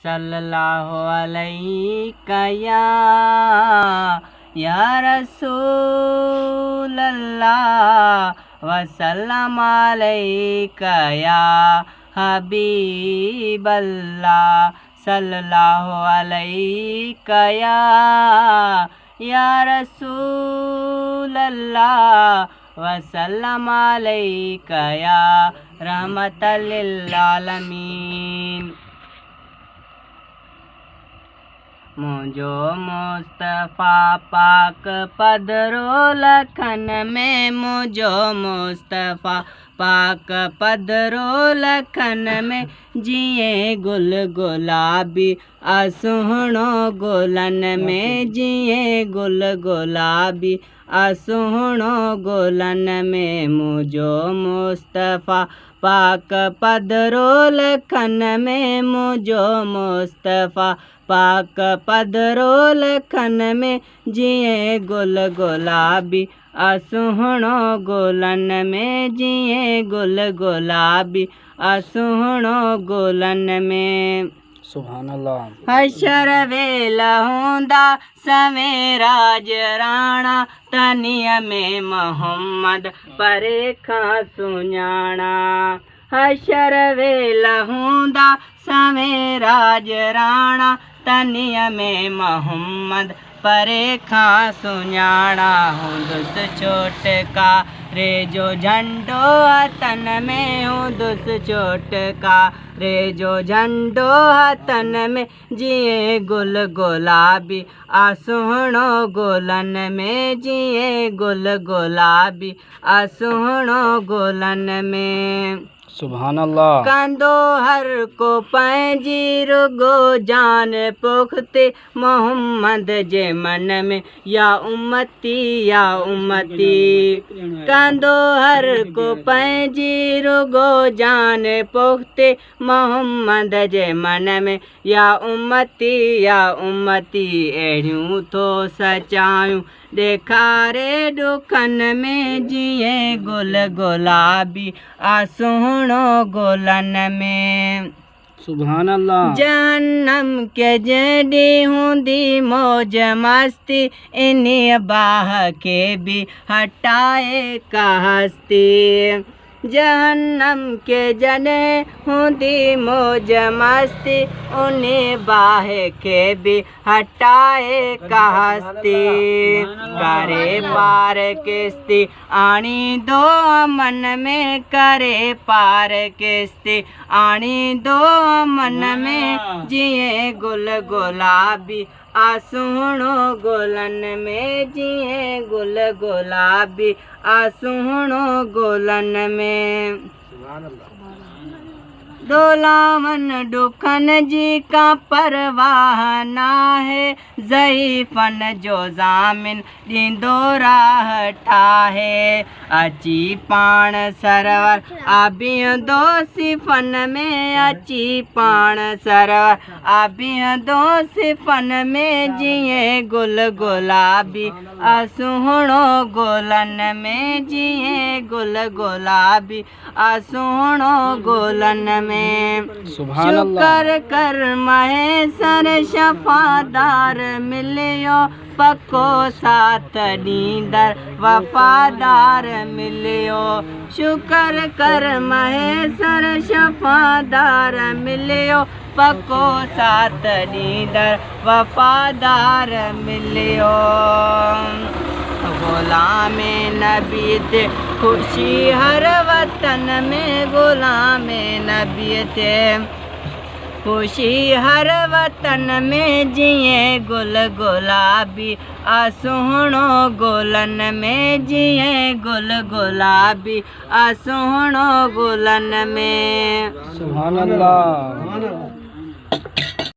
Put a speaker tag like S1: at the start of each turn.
S1: सल्लल्लाहु अलैका या रसूल अल्लाह वसल्लम अलैका या हबीब अल्लाह सल्लल्लाहु अलैका या रसूल अल्लाह वसल्लम अलैका या रहमतल लिल आलमीन। मुझो मुस्तफ़ा पाक पदरो लखन में, मुझो मुस्तफ़ा पाक पदरो लखन में, जिए गुल गुलाबी असुहणो गुलन में, जिए गुल गुलाबी असुहणो गुलन में। मुझो मुस्तफ़ा पाक पदरो लखन में, मुझो मुस्तफ़ा पाक पदरो लखन में, जिए गुल गुलाबी असुहणो गुलन में, जिए गुल गुलाबी असुहणो गुलन में।
S2: सुभान अल्लाह।
S1: हशर वेला हूंदा सवें राज राणा, तनीअ में मोहम्मद परे खां सुञाणा। हशर वेला हूंदा सवें राज राणा, तनीअ में मोहम्मद परे खां सुञाणा। हूंदुसि चोटका रे जो झंडो हथन में, हूंदुसि चोटका रे जो झंडो हथन में, जिए गुल गुलाबी असुहणो गुलन में, जिए गुल गुलाबी असुहणो गुलन में।
S2: सुभान अल्लाह।
S1: कंदो हर को पंहिंजी रुगो जान पुख्ते, मोहम्मद जे मन में या उम्मती या उम्मती। कंदो हर को पंहिंजी रुगो जान पुख्ते, मोहम्मद जे मन में या उम्मती या उम्मती। अहिड़ियूं थो सचायूं ॾेखारे ॾुखन में, जिए गुल गुलाबी असुहणो गुलन में।
S2: सुभान अल्लाह।
S1: जहन्नम के जॾी हूंदी मौज मस्ती, इन्हीअ बाह के भी हटाए का हस्ती। जहन्नम के जॾहिं हूंदी मौज मस्ती, उन बाह के भी हटाए का हस्ती। करे पार किस्ती आणींदो मन में, करे पार किस्ती आणींदो मन में, जिए गुल गुलाबी असुहणो गुलन में, जिए गुल गुलाबी असुहणो गुलन में। दोलावन ॾुखन जी का परवाह नाहे, ज़ईफ़न जो ज़ामिन ॾींदो राह ठाहे। अची पाण सरवर आबियंदो सिफ़न में, अची पाण सरवर आबियंदो सिफ़न में, जिए गुल गुलाबी असुहणो गुलन में, जिए गुल गुलाबी असुहणो गुलन में। शुक्र कर महेसर शफ़ादार मिलियो, पको साथ ॾींदड़ वफ़ादार मिलियो। शुक्र कर महेसर शफ़ादार मिलियो, पको साथ ॾींदड़ वफ़ादार मिलियो। ग़ुलाम नबी ते ख़ुशी हर वतन में, ग़ुलाम नबी ते ख़ुशी हर वतन में, जिए गुल गुलाबी असुहणो गुलन में, जिए गुल गुलाबी असुहणो गुलन में।
S2: सुभान अल्लाह।